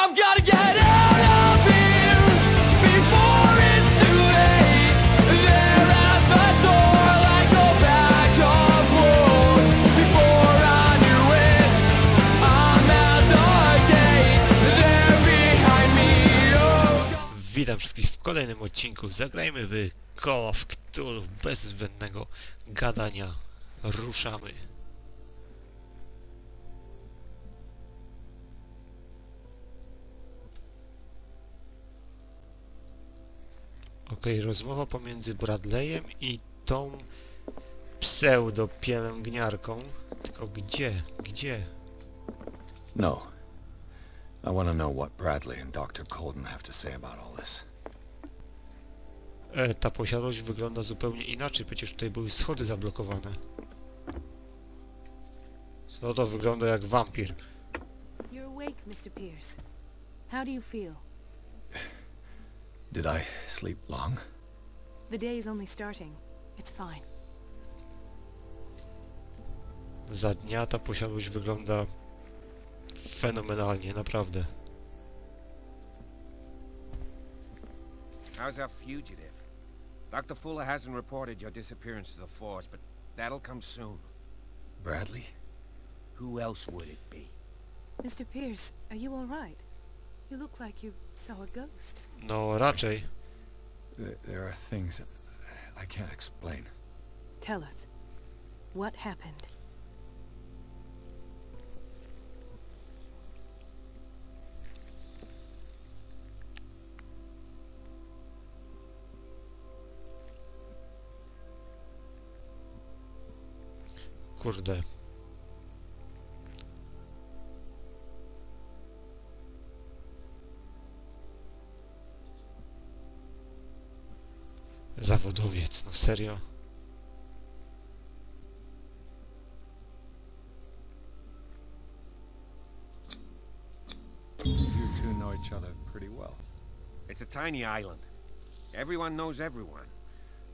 I've gotta get out of here before it's too late. There at the door like a bag of wolves. Before I knew it, I'm at the gate. There behind me. Oh God. Witam wszystkich w kolejnym odcinku. Zagrajmy w Call of Cthulhu bez zbędnego gadania. Ruszamy. Okej, rozmowa pomiędzy Bradleyem i tą pseudo-pielęgniarką. Tylko gdzie? Gdzie? No. I want to know what Bradley and Dr. Colden have to say about all this. Ta posiadłość wygląda zupełnie inaczej. Przecież tutaj były schody zablokowane. Co to wygląda jak wampir? You're awake, Mr. Pierce. How do you feel? Did I sleep long? The day is only starting. It's fine. Za dnia ta posiadłość wygląda fenomenalnie, naprawdę. How's our fugitive? Dr. Fuller hasn't reported your disappearance to the force, but that'll come soon. Bradley? Who else would it be? Mr. Pierce, are you all right? You look like you saw a ghost. No raczej. There are things I can't explain. Tell us. What happened? Kurde. Zawodowiec, no serio. You two know each other pretty well. It's a tiny island. Everyone knows everyone.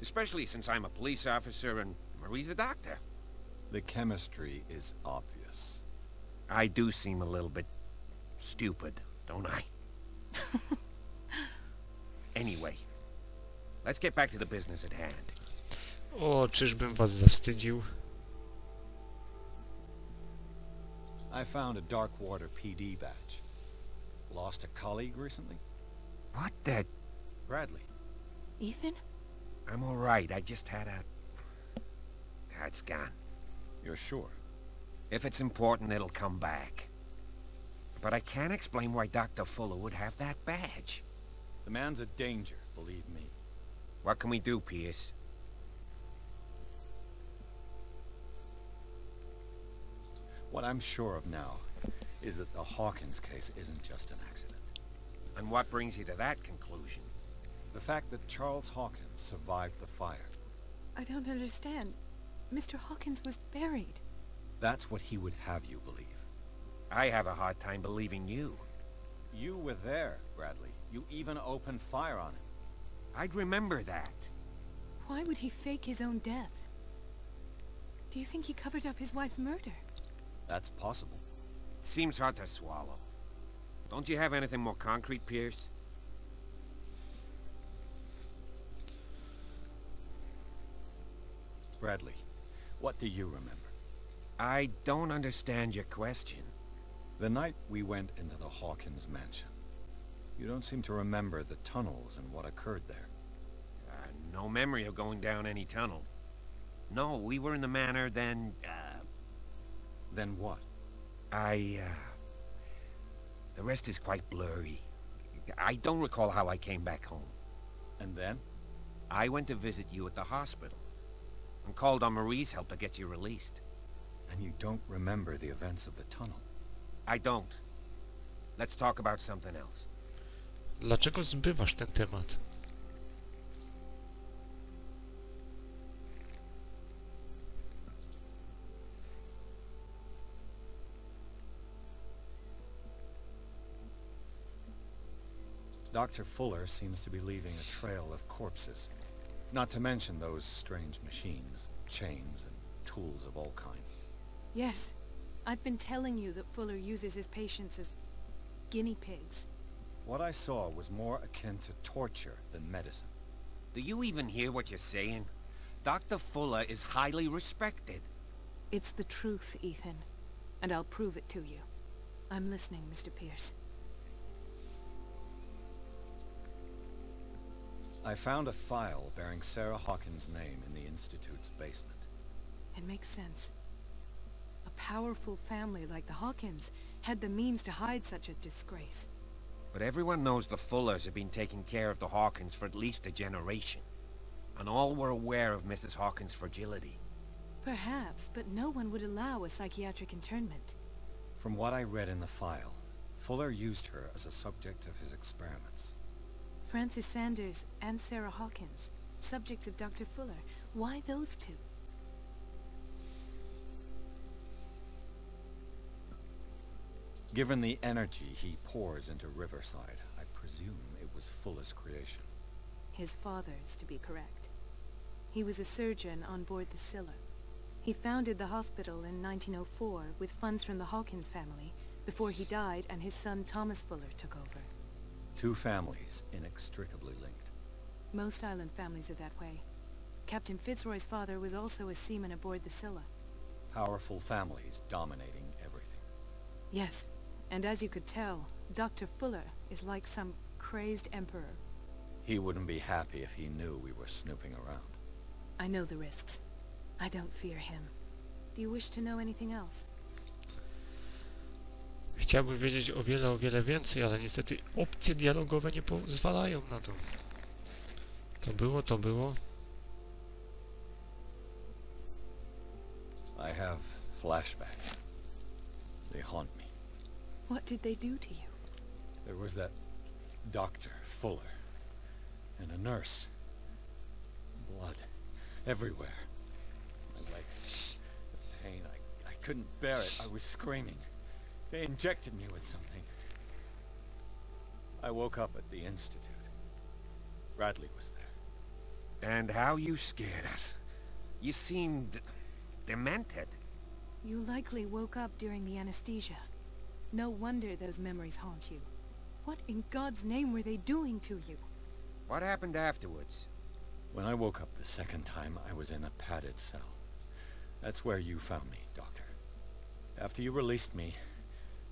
Especially since I'm a police officer and Marie's a doctor. The chemistry is obvious. I do seem a little bit stupid, don't I? Anyway, let's get back to the business at hand. O, czyżbym was zawstydził? I found a Darkwater PD badge. Lost a colleague recently? What the... Bradley. Ethan? I'm all right. I just had a... It's gone. You're sure? If it's important, it'll come back. But I can't explain why Dr. Fuller would have that badge. The man's a danger, believe me. What can we do, Pierce? What I'm sure of now is that the Hawkins case isn't just an accident. And what brings you to that conclusion? The fact that Charles Hawkins survived the fire. I don't understand. Mr. Hawkins was buried. That's what he would have you believe. I have a hard time believing you. You were there, Bradley. You even opened fire on him. I'd remember that. Why would he fake his own death? Do you think he covered up his wife's murder? That's possible. Seems hard to swallow. Don't you have anything more concrete, Pierce? Bradley, what do you remember? I don't understand your question. The night we went into the Hawkins mansion. You don't seem to remember the tunnels and what occurred there. No memory of going down any tunnel. No, we were in the manor, then, Then what? The rest is quite blurry. I don't recall how I came back home. And then? I went to visit you at the hospital, and called on Marie's help to get you released. And you don't remember the events of the tunnel? I don't. Let's talk about something else. Dlaczego zbywasz ten temat? Dr. Fuller seems to be leaving a trail of corpses. Not to mention those strange machines, chains, and tools of all kinds. Yes. I've been telling you that Fuller uses his patients as guinea pigs. What I saw was more akin to torture than medicine. Do you even hear what you're saying? Dr. Fuller is highly respected. It's the truth, Ethan. And I'll prove it to you. I'm listening, Mr. Pierce. I found a file bearing Sary Hawkins' name in the Institute's basement. It makes sense. A powerful family like the Hawkins had the means to hide such a disgrace. But everyone knows the Fullers have been taking care of the Hawkins for at least a generation. And all were aware of Mrs. Hawkins' fragility. Perhaps, but no one would allow a psychiatric internment. From what I read in the file, Fuller used her as a subject of his experiments. Francis Sanders and Sary Hawkins, subjects of Dr. Fuller. Why those two? Given the energy he pours into Riverside, I presume it was Fuller's creation. His father's, to be correct. He was a surgeon on board the Scylla. He founded the hospital in 1904 with funds from the Hawkins family before he died and his son Thomas Fuller took over. Two families inextricably linked. Most island families are that way. Captain Fitzroy's father was also a seaman aboard the Scylla. Powerful families dominating everything. Yes, and as you could tell, Dr. Fuller is like some crazed emperor. He wouldn't be happy if he knew we were snooping around. I know the risks. I don't fear him. Do you wish to know anything else? Chciałbym wiedzieć o wiele więcej, ale niestety opcje dialogowe nie pozwalają na to. To było. I have flashbacks. They haunt me. What did they do to you? There was that Dr. Fuller, and a nurse. Blood everywhere. My legs, the pain, I couldn't bear it. I was screaming. They injected me with something. I woke up at the Institute. Bradley was there. And how you scared us. You seemed demented. You likely woke up during the anesthesia. No wonder those memories haunt you. What in God's name were they doing to you? What happened afterwards? When I woke up the second time, I was in a padded cell. That's where you found me, Doctor. After you released me,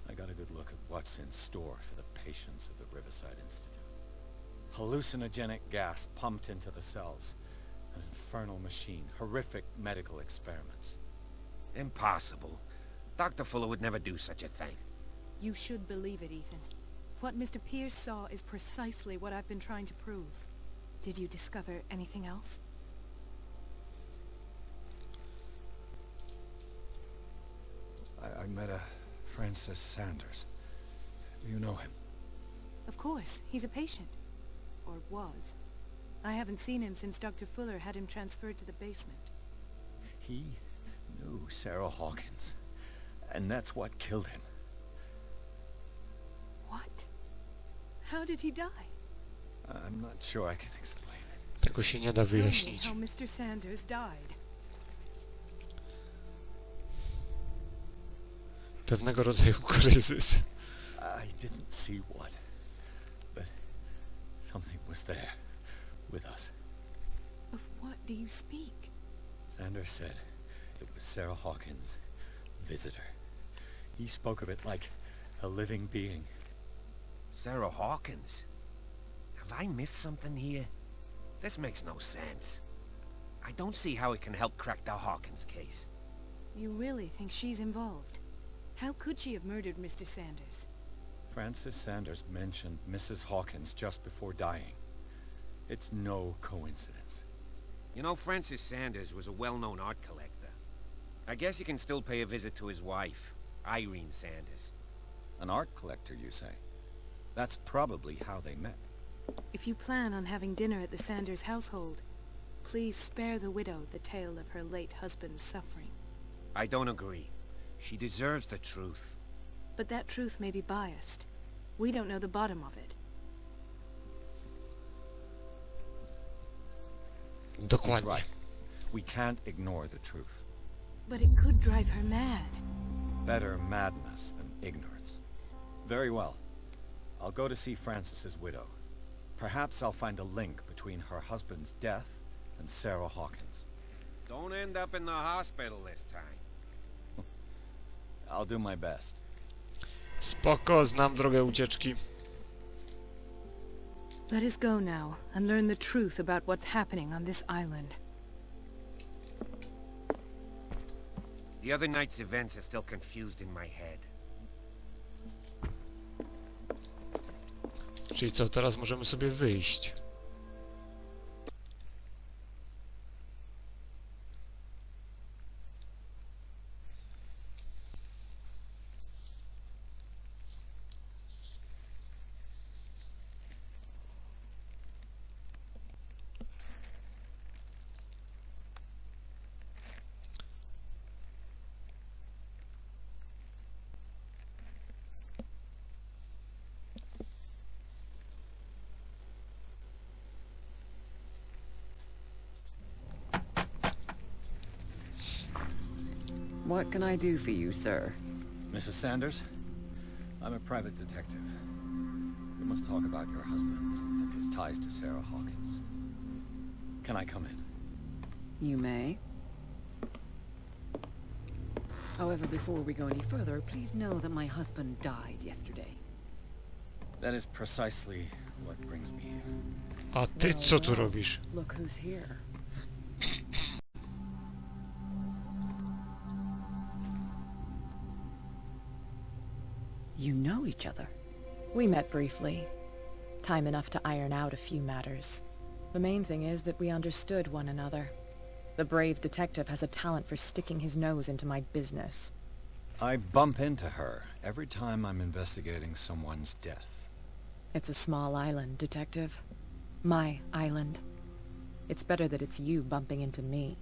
I got a good look at what's in store for the patients of the Riverside Institute. Hallucinogenic gas pumped into the cells. An infernal machine. Horrific medical experiments. Impossible. Dr. Fuller would never do such a thing. You should believe it, Ethan. What Mr. Pierce saw is precisely what I've been trying to prove. Did you discover anything else? I met a Francis Sanders. Do you know him? Of course, he's a patient. Or was. I haven't seen him since Dr. Fuller had him transferred to the basement. He knew Sary Hawkins. And that's what killed him. What? How did he die? I'm not sure I can explain it. Tego się nie da Tell me wyjaśnić. how Mr. Sanders died. Pewnego rodzaju kryzys. I didn't see what, but something was there, with us. Of what do you speak? Sanders said it was Sary Hawkins' visitor. He spoke of it like a living being. Sary Hawkins? Have I missed something here? This makes no sense. I don't see how it can help crack the Hawkins case. You really think she's involved? How could she have murdered Mr. Sanders? Francis Sanders mentioned Mrs. Hawkins just before dying. It's no coincidence. You know, Francis Sanders was a well-known art collector. I guess you can still pay a visit to his wife, Irene Sanders. An art collector, you say? That's probably how they met. If you plan on having dinner at the Sanders household, please spare the widow the tale of her late husband's suffering. I don't agree. She deserves the truth. But that truth may be biased. We don't know the bottom of it. He's Dokładnie. right. We can't ignore the truth. But it could drive her mad. Better madness than ignorance. Very well. I'll go to see Francis's widow. Perhaps I'll find a link between her husband's death and Sary Hawkins. Don't end up in the hospital this time. I'll do my best. Spoko, znam drogę ucieczki. Let us go now and learn the truth about what's happening on this island. The other night's events are still confused in my head. Czyli co, teraz możemy sobie wyjść. What can I do for you, sir? Mrs. Sanders, I'm a private detective. We must talk about your husband and his ties to Sary Hawkins. Can I come in? You may. However, before we go any further, please know that my husband died yesterday. That is precisely what brings me here. A ty co tu robisz? Look who's here. You know each other. We met briefly. Time enough to iron out a few matters. The main thing is that we understood one another. The brave detective has a talent for sticking his nose into my business. I bump into her every time I'm investigating someone's death. It's a small island, detective. My island. It's better that it's you bumping into me.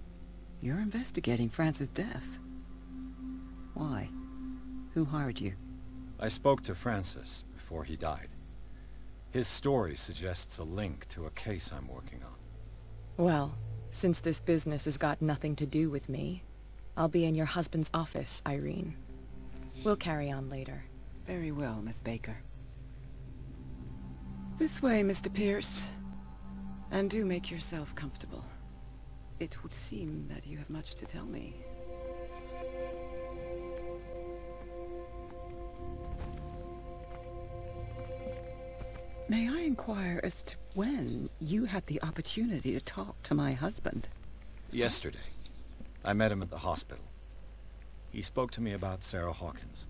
You're investigating Francis' death. Why? Who hired you? I spoke to Francis before he died. His story suggests a link to a case I'm working on. Well, since this business has got nothing to do with me, I'll be in your husband's office, Irene. We'll carry on later. Very well, Miss Baker. This way, Mr. Pierce. And do make yourself comfortable. It would seem that you have much to tell me. May I inquire as to when you had the opportunity to talk to my husband? Yesterday, I met him at the hospital. He spoke to me about Sary Hawkins.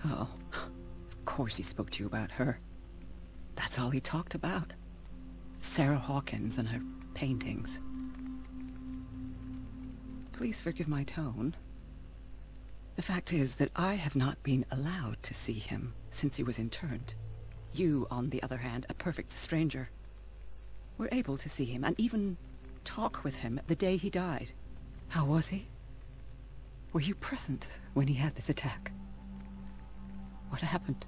Oh, of course he spoke to you about her. That's all he talked about. Sary Hawkins and her paintings. Please forgive my tone. The fact is that I have not been allowed to see him since he was interned. You, on the other hand, a perfect stranger, were able to see him and even talk with him the day he died. How was he? Were you present when he had this attack? What happened?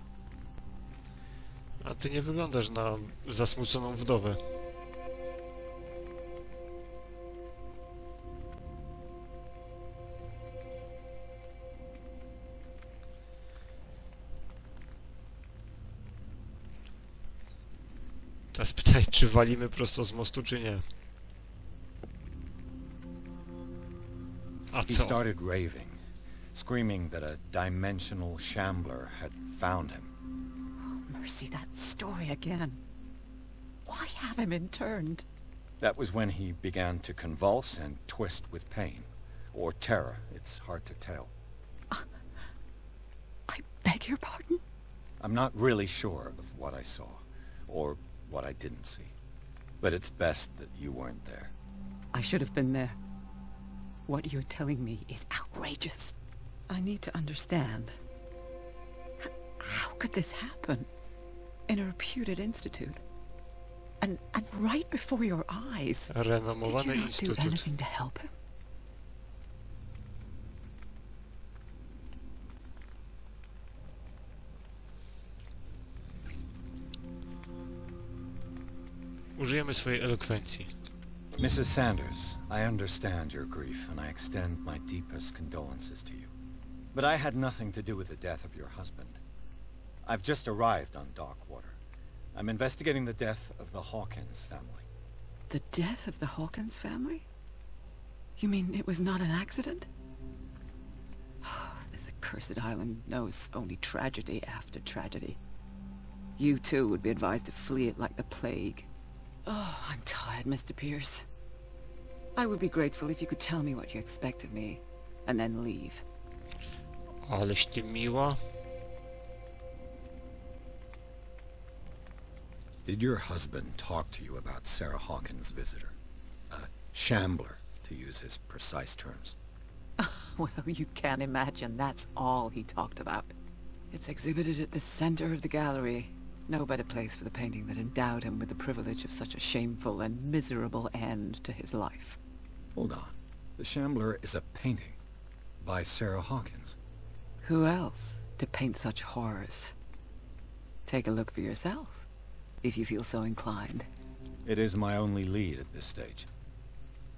A ty nie wyglądasz na zasmuconą wdowę. Teraz pytaj, czy walimy prosto z mostu, czy nie. A He co? started raving, screaming that a dimensional shambler had found him. Oh, mercy, that story again. Why have him interned? That was when he began to convulse and twist with pain. Or terror, it's hard to tell. I beg your pardon? I'm not really sure of what I saw, or what I didn't see. But it's best that you weren't there. I should have been there. What you're telling me is outrageous. I need to understand. How could this happen? In a reputed institute? And right before your eyes? Did Renomowany you not do instytut. anything to help him? Użyjemy swojej elokwencji. Mrs. Sanders, I understand your grief, and I extend my deepest condolences to you. But I had nothing to do with the death of your husband. I've just arrived on Darkwater. I'm investigating the death of the Hawkins family. The death of the Hawkins family? You mean it was not an accident? This accursed island knows only tragedy after tragedy. You too would be advised to flee it like the plague. Oh, I'm tired, Mr. Pierce. I would be grateful if you could tell me what you expect of me, and then leave. Aleś ty miła. Did your husband talk to you about Sary Hawkins' visitor? A shambler, to use his precise terms. Well, you can't imagine that's all he talked about. It's exhibited at the center of the gallery. No better place for the painting that endowed him with the privilege of such a shameful and miserable end to his life. Hold on. The Shambler is a painting by Sary Hawkins. Who else to paint such horrors? Take a look for yourself, if you feel so inclined. It is my only lead at this stage.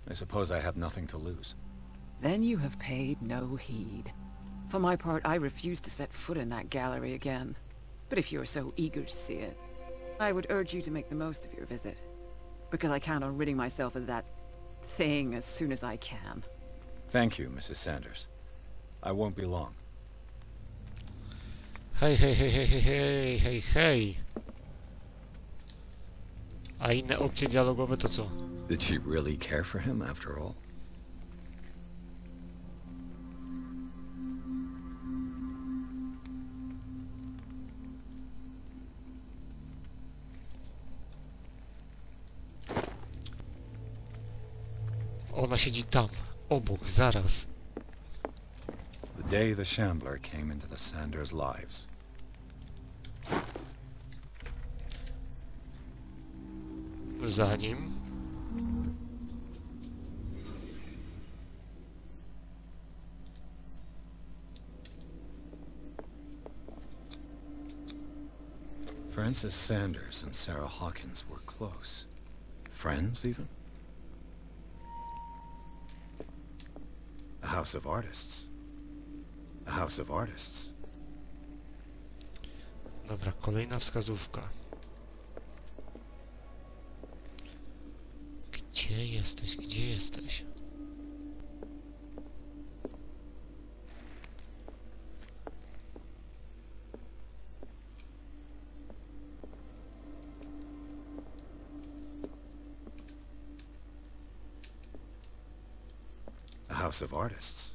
I suppose I have nothing to lose. Then you have paid no heed. For my part, I refuse to set foot in that gallery again. But if you're so eager to see it, I would urge you to make the most of your visit. Because I count on ridding myself of that thing as soon as I can. Thank you, Mrs. Sanders. I won't be long. Hej, hej, hej, hej, hej, hej, hej, hej. A inne opcje dialogowe to co? Did she really care for him after all? Ona siedzi tam, obok, zaraz. The day the Shambler came into the Sanders' lives. Zanim. Francis Sanders and Sary Hawkins were close. Friends, even? A house of artists. A house of artists. Dobra, kolejna wskazówka. Gdzie jesteś? Gdzie jesteś? A house of artists.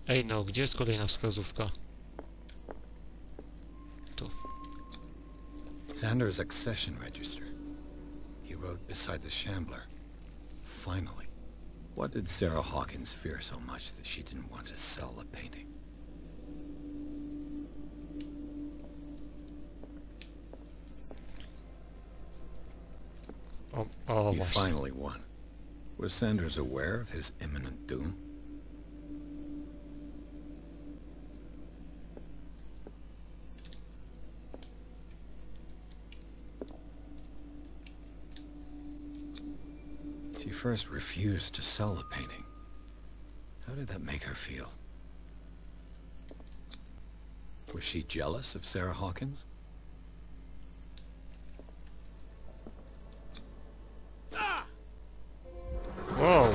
Ej no, gdzie jest kolejna wskazówka? Tu. Sanders' accession register. He wrote beside the Shambler. Finally. What did Sary Hawkins fear so much that she didn't want to sell the painting? O, He właśnie. finally won. Was Sanders aware of his imminent doom? She first refused to sell the painting. How did that make her feel? Was she jealous of Sary Hawkins? Wow.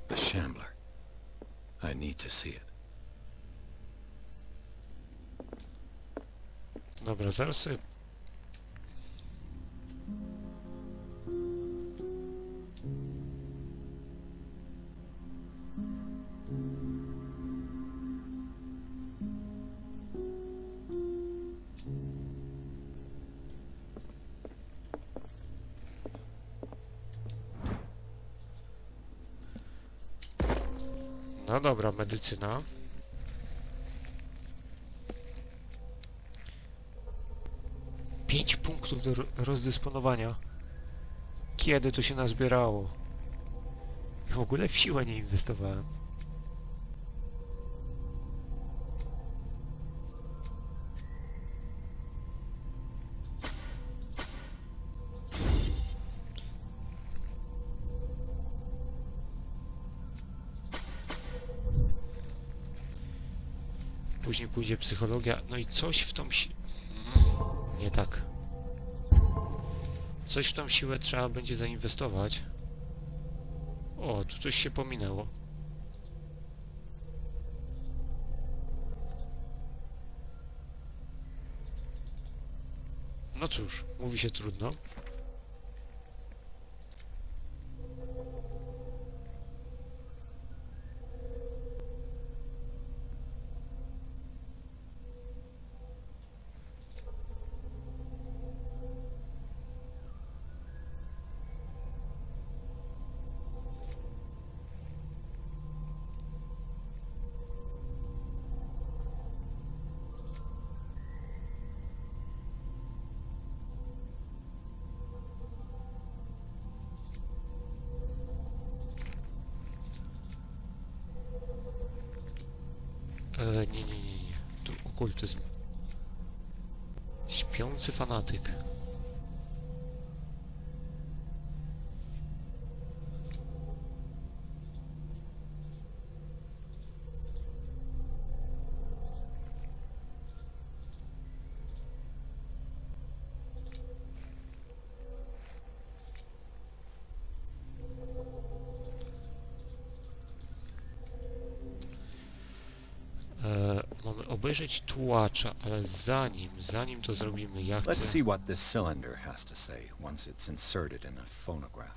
The Shambler. I need to see it. Dobra, zaraz sobie... No dobra, medycyna. Pięć punktów do rozdysponowania. Kiedy to się nazbierało? W ogóle w siłę nie inwestowałem. później pójdzie psychologia, no i coś w tą nie tak. Coś w tą siłę trzeba będzie zainwestować. O, tu coś się pominęło. No cóż, mówi się trudno. Nie. Tu okultyzm. Śpiący fanatyk. Mamy obejrzeć tułacza, ale zanim to zrobimy, ja Let's chcę... see what this cylinder has to say once it's inserted in a phonograph.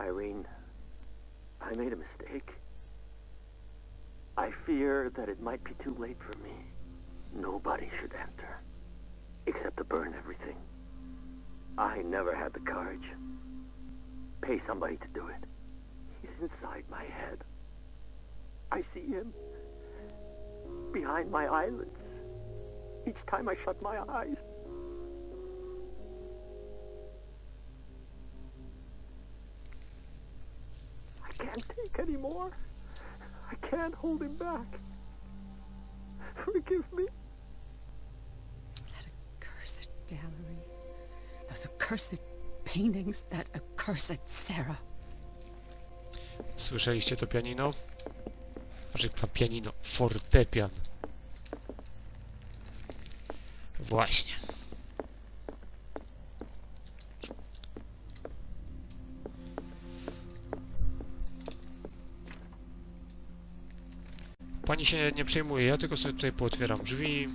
Irene, I made a mistake. I fear that it might be too late for me. Nobody should enter, except to burn everything. I never had the courage. Pay somebody to do it. He's inside my head. I see him behind my eyelids each time I shut my eyes. I can't take any more. I can't hold him back. Forgive me. That accursed gallery. Those accursed paintings. That accursed Sarah. Słyszeliście to pianino? Znaczy pianino, fortepian. Właśnie. Pani się nie przejmuje, ja tylko sobie tutaj pootwieram drzwi.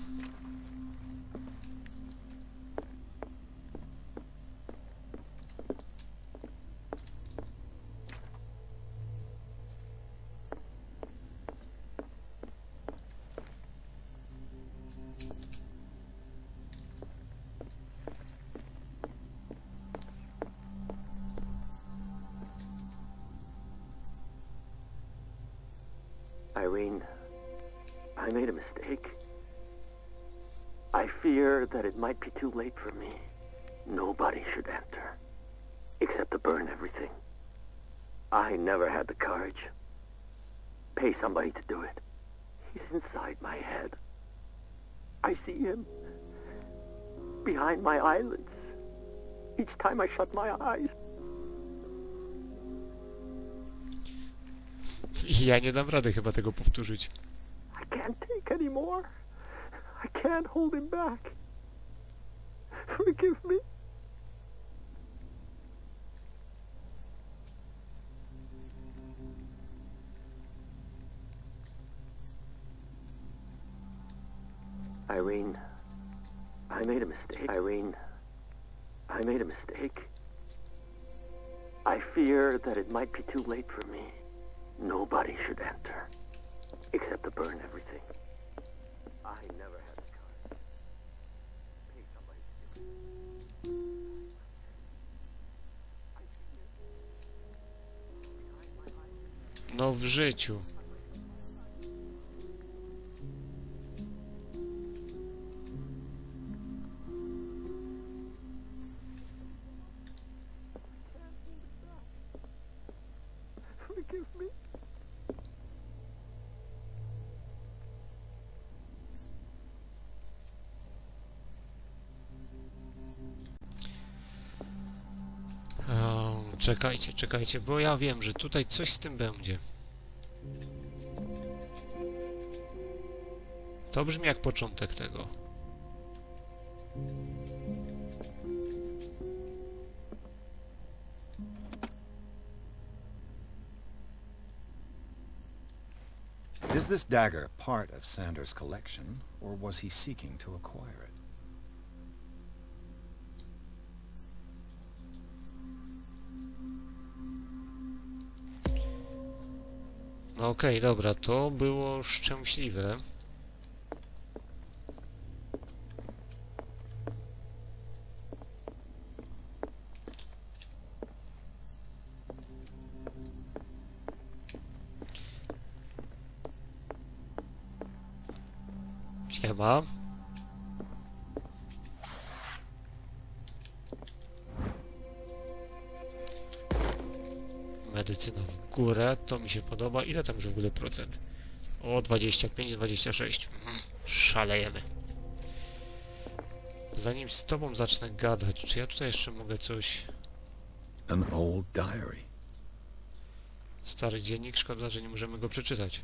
Irene, I made a mistake. I fear that it might be too late for me. Nobody should enter, except to burn everything. I never had the courage. Pay somebody to do it. He's inside my head. I see him behind my eyelids each time I shut my eyes. Ja nie dam rady chyba tego powtórzyć. I can't take any more. I can't hold him back. Forgive me. Irene, I made a mistake. Irene, I made a mistake. I fear that it might be too late for me. Nobody should enter, except to burn everything. I never had the courage. Pay somebody to do it. I see it behind my eyes. No w życiu. Forgive me. Czekajcie, czekajcie, bo ja wiem, że tutaj coś z tym będzie. To brzmi jak początek tego. Is this dagger part of Sander's collection, or was he seeking to acquire it? No okej, dobra, to było szczęśliwe. Siema. Medycyna w górę, to mi się podoba. Ile tam już w ogóle procent? O, 25, 26. Szalejemy. Zanim z tobą zacznę gadać, czy ja tutaj jeszcze mogę coś... An old diary. Stary dziennik, szkoda, że nie możemy go przeczytać.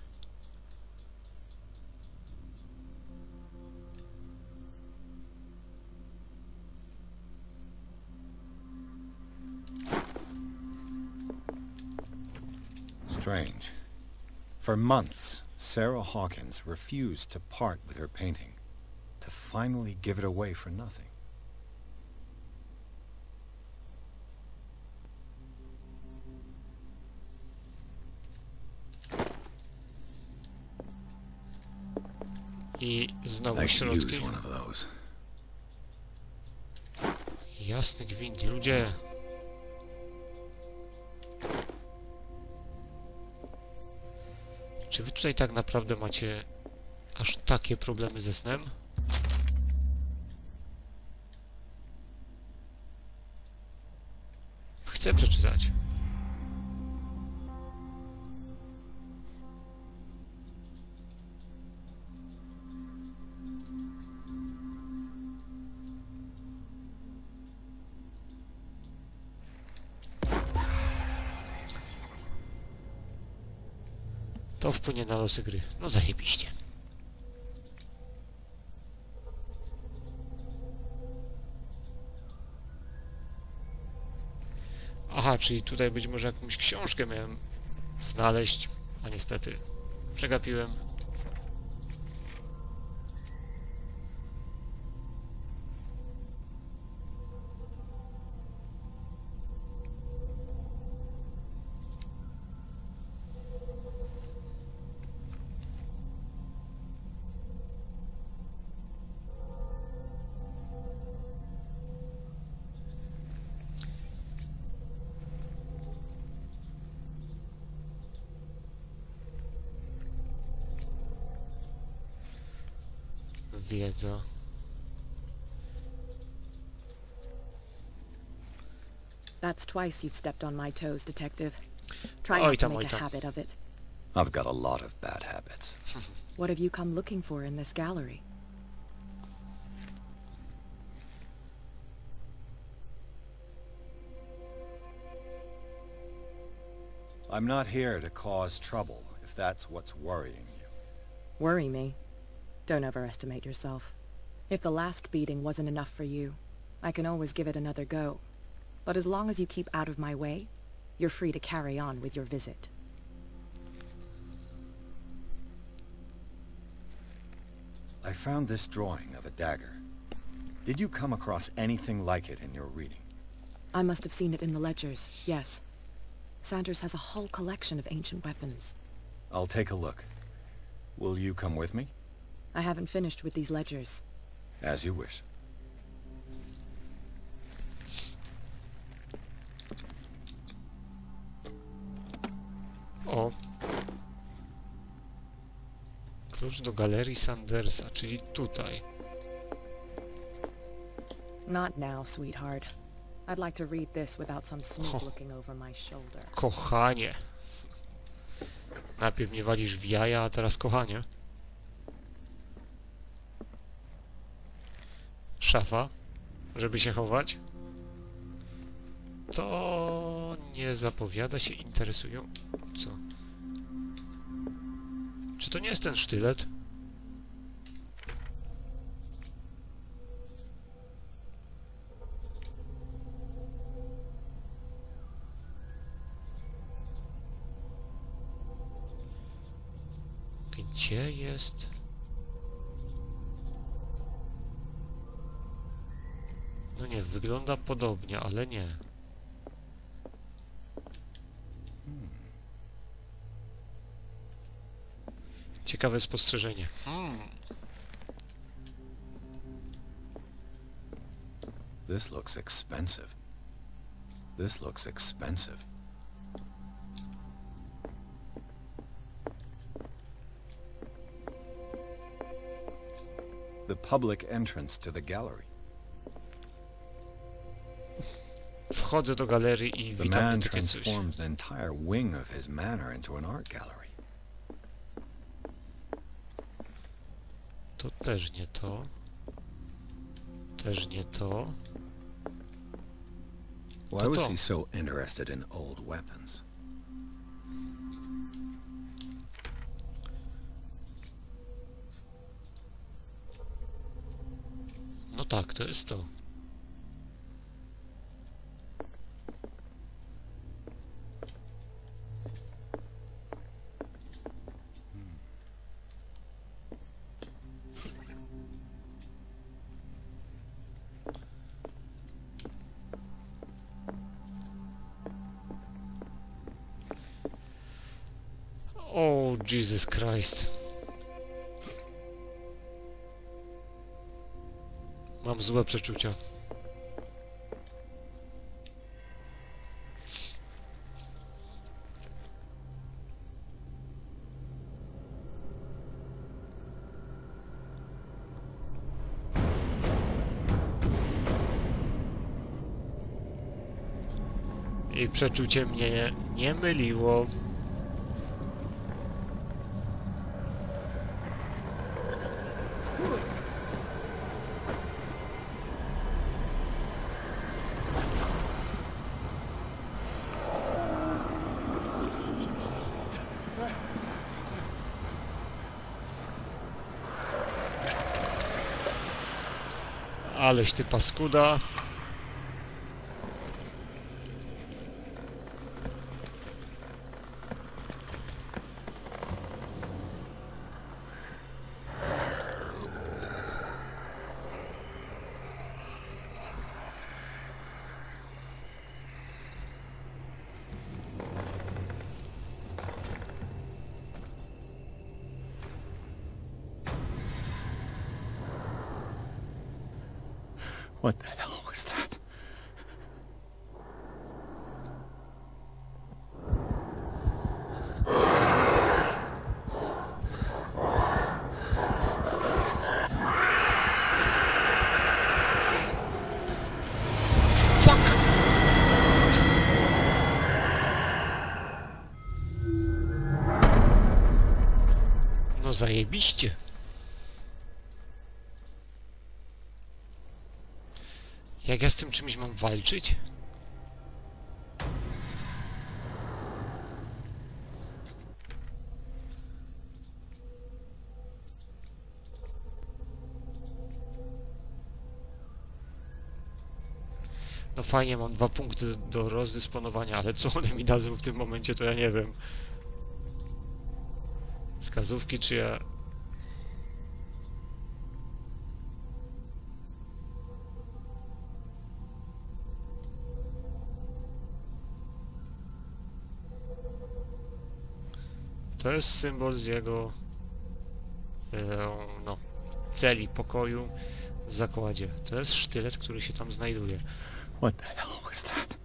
Strange. For months, Sary Hawkins refused to part with her painting, to finally give it away for nothing. I znowu I could use środki. one of those. Jasny gwint, ludzie. Czy wy tutaj tak naprawdę macie aż takie problemy ze snem? Chcę przeczytać. To wpłynie na losy gry. No zajebiście. Aha, czyli tutaj być może jakąś książkę miałem znaleźć, a niestety przegapiłem. Wiedza. That's twice you've stepped on my toes, Detective. Try Oj not to tam, make oj a tam. habit of it. I've got a lot of bad habits. What have you come looking for in this gallery? I'm not here to cause trouble, if that's what's worrying you. Worry me? Don't overestimate yourself. If the last beating wasn't enough for you, I can always give it another go. But as long as you keep out of my way, you're free to carry on with your visit. I found this drawing of a dagger. Did you come across anything like it in your reading? I must have seen it in the ledgers, yes. Sanders has a whole collection of ancient weapons. I'll take a look. Will you come with me? I haven't finished with these ledgers. As you wish. O. Klucz do galerii Sandersa, czyli tutaj. Not now, sweetheart. I'd like to read this without some snoop looking over my shoulder. Kochanie. Najpierw mnie walisz w jaja, a teraz kochanie. Szafa, żeby się chować. To nie zapowiada się interesująco. Czy to nie jest ten sztylet? Gdzie jest? No nie, wygląda podobnie, ale nie. Ciekawe spostrzeżenie. This looks expensive. This looks expensive. The public entrance to the gallery. Wchodzę do galerii i The witam man mnie takie coś. transforms an entire wing of his manor into an art gallery. To też nie to. Też nie to. Why was to. he so interested in old weapons? No tak, to jest to. Oh, Jesus Christ. Mam złe przeczucia. I przeczucie mnie nie myliło. Aleś ty paskuda. What the hell was that? No zajebiście. Jak ja z tym czymś mam walczyć? No fajnie, mam 2 punkty do rozdysponowania, ale co one mi dadzą w tym momencie, to ja nie wiem. Wskazówki, czy ja... To jest symbol z jego no, celi, pokoju w zakładzie. To jest sztylet, który się tam znajduje. What the hell was that?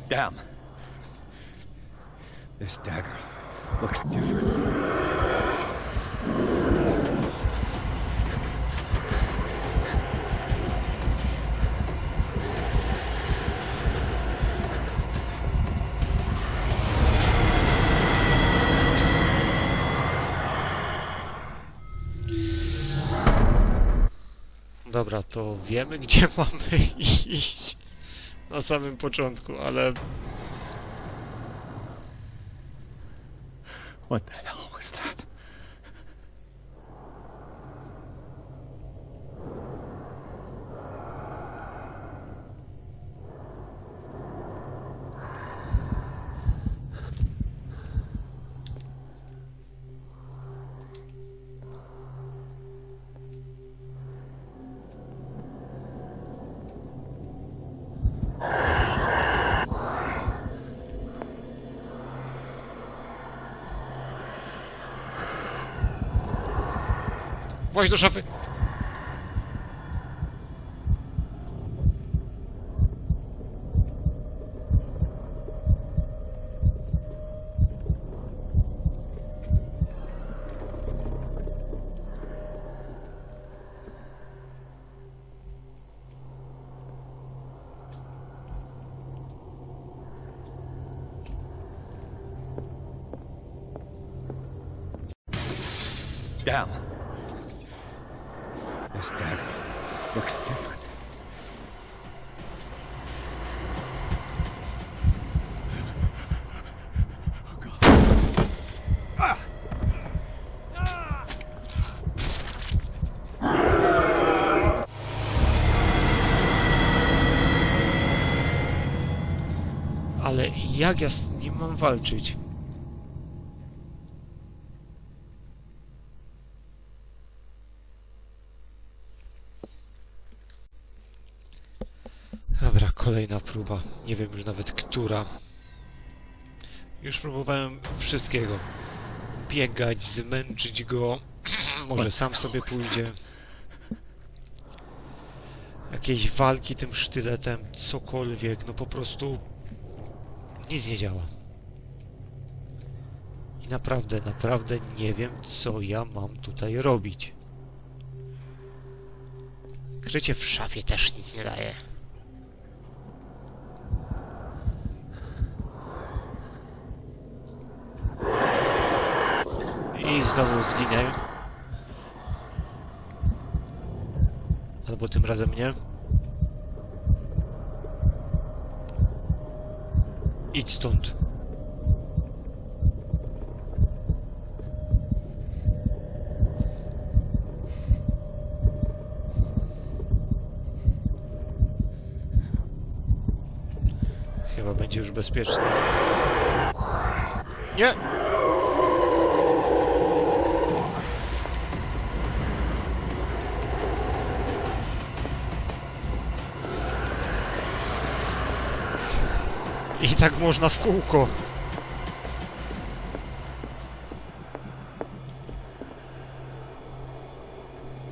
Damn. This dagger looks different. Dobra, to wiemy, gdzie mamy iść na samym początku, ale... What the hell was that? Właź do szafy! Damn. This dagger looks different. Ale jak ja z nim mam walczyć? Dobra, kolejna próba. Nie wiem już nawet która. Już próbowałem wszystkiego. Biegać, zmęczyć go. Może sam sobie pójdzie. Jakieś walki tym sztyletem, cokolwiek. No po prostu nic nie działa. I naprawdę, naprawdę nie wiem, co ja mam tutaj robić. Krycie w szafie też nic nie daje. I znowu zginę. Albo tym razem nie. Idź stąd. Chyba będzie już bezpieczny. Nie! I tak można w kółko.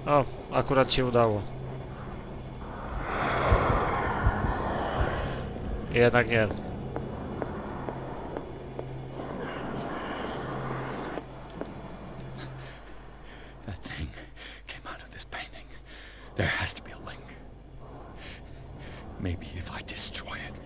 O, akurat się udało. Jednak nie. That thing came out of this painting. There has to be a link. Maybe if I destroy it.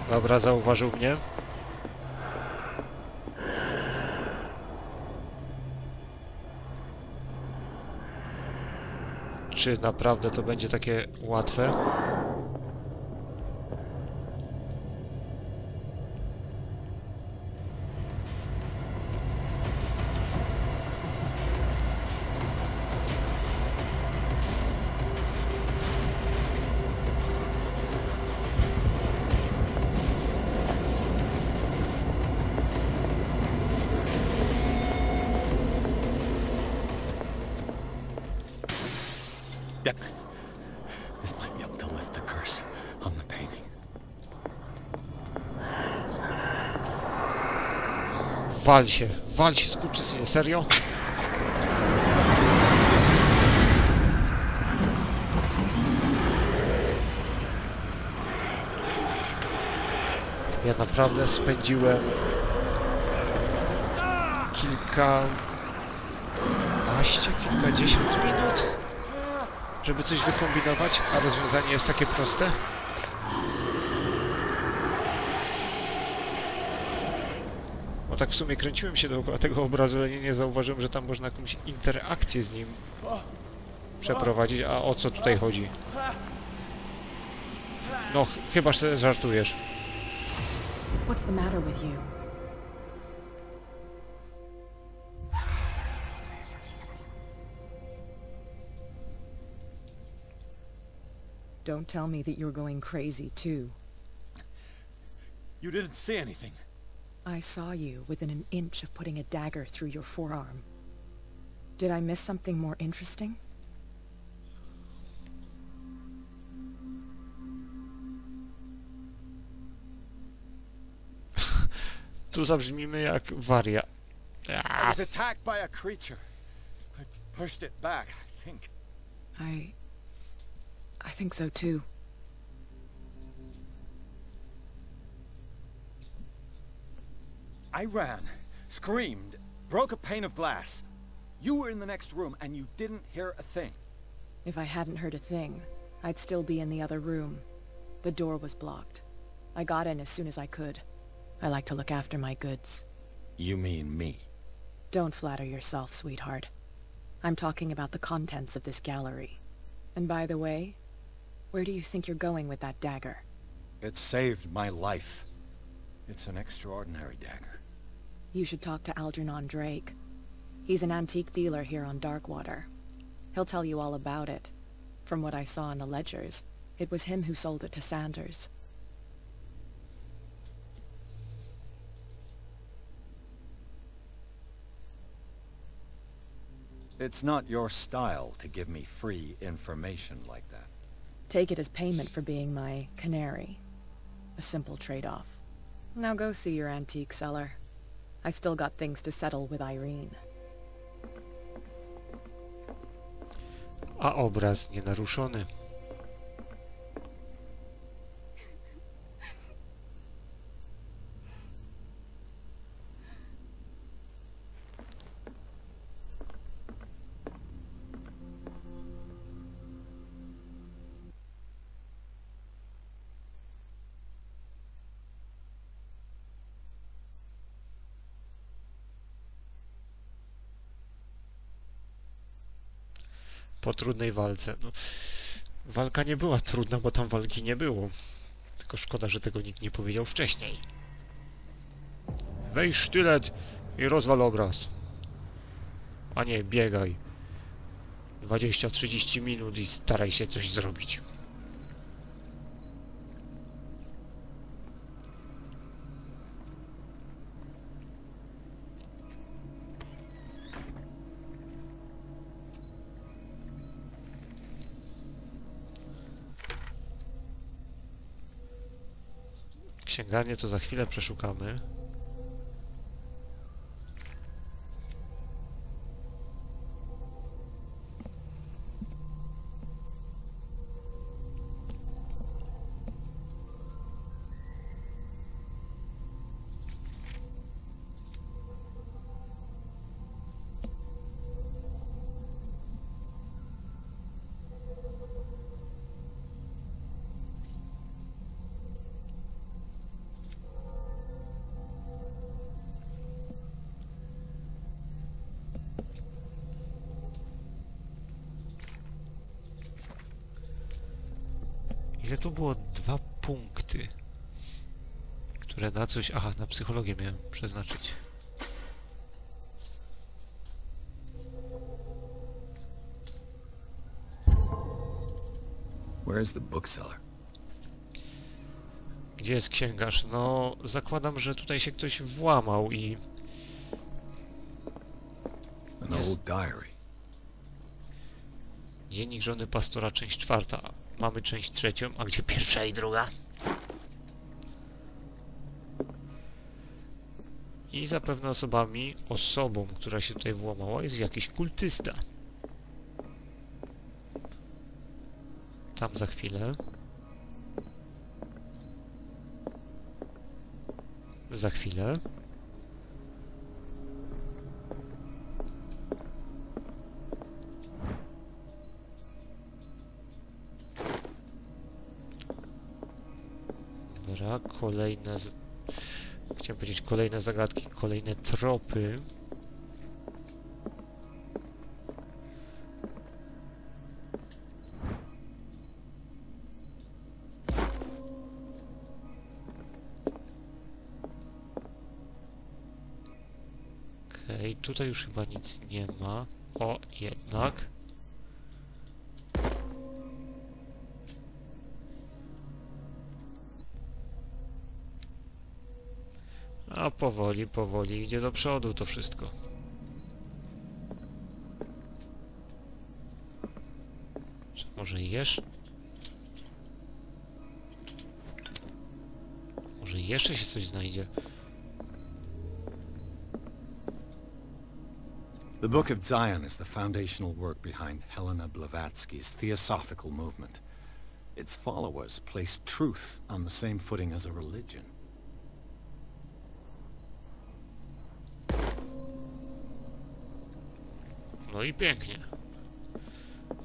Dobra, zauważył mnie. Czy naprawdę to będzie takie łatwe? Yep. This might be able to lift the curse. on the painting. Wal się, skurczysynie, serio? Ja naprawdę spędziłem kilkadziesiąt minut, żeby coś wykombinować, a rozwiązanie jest takie proste. Bo tak w sumie kręciłem się dookoła tego obrazu, ale nie zauważyłem, że tam można jakąś interakcję z nim przeprowadzić. A o co tutaj chodzi? No, chyba że żartujesz. What's the matter with you? Don't tell me that you're going crazy, too. You didn't see anything. I saw you within an inch of putting a dagger through your forearm. Did I miss something more interesting? Tu zabrzmimy jak waria. I was attacked by a creature. I pushed it back, I think. I think so, too. I ran, screamed, broke a pane of glass. You were in the next room and you didn't hear a thing. If I hadn't heard a thing, I'd still be in the other room. The door was blocked. I got in as soon as I could. I like to look after my goods. You mean me? Don't flatter yourself, sweetheart. I'm talking about the contents of this gallery. And by the way, where do you think you're going with that dagger? It saved my life. It's an extraordinary dagger. You should talk to Algernon Drake. He's an antique dealer here on Darkwater. He'll tell you all about it. From what I saw in the ledgers, it was him who sold it to Sanders. It's not your style to give me free information like that. Take it as payment for being my canary. A simple trade-off. Now go see your antique seller. I've still got things to settle with Irene. A obraz nienaruszony. Po trudnej walce. No, walka nie była trudna, bo tam walki nie było. Tylko szkoda, że tego nikt nie powiedział wcześniej. Weź sztylet i rozwal obraz. A nie, biegaj. 20-30 minut i staraj się coś zrobić. Księgarnię to za chwilę przeszukamy. Ile tu było? 2 punkty, które na coś... Aha, na psychologię miałem przeznaczyć. Where is the bookseller? Gdzie jest księgarz? No, zakładam, że tutaj się ktoś włamał i... An old diary. Dziennik żony pastora, część 4. mamy część trzecią, a gdzie pierwsza i druga? I zapewne osobą, która się tutaj włamała, jest jakiś kultysta. Tam za chwilę. Za chwilę. Dobra, kolejne... Chciałem powiedzieć kolejne zagadki, kolejne tropy. Okej, tutaj już chyba nic nie ma. O, jednak. A powoli idzie do przodu to wszystko. Czy może jeszcze... Może jeszcze się coś znajdzie? The Book of Zion is the foundational work behind Helena Blavatsky's Theosophical movement. Its followers place truth on the same footing as a religion. No i pięknie.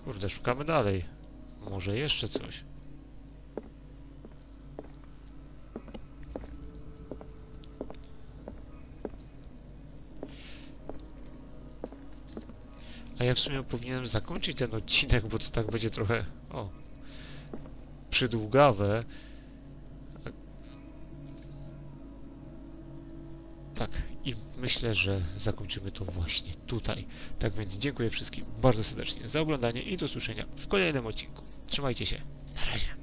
Kurde, szukamy dalej. Może jeszcze coś. A ja w sumie powinienem zakończyć ten odcinek, bo to tak będzie trochę... O... przydługawe. Tak, i myślę, że zakończymy to właśnie tutaj. Tak więc dziękuję wszystkim bardzo serdecznie za oglądanie i do usłyszenia w kolejnym odcinku. Trzymajcie się. Na razie.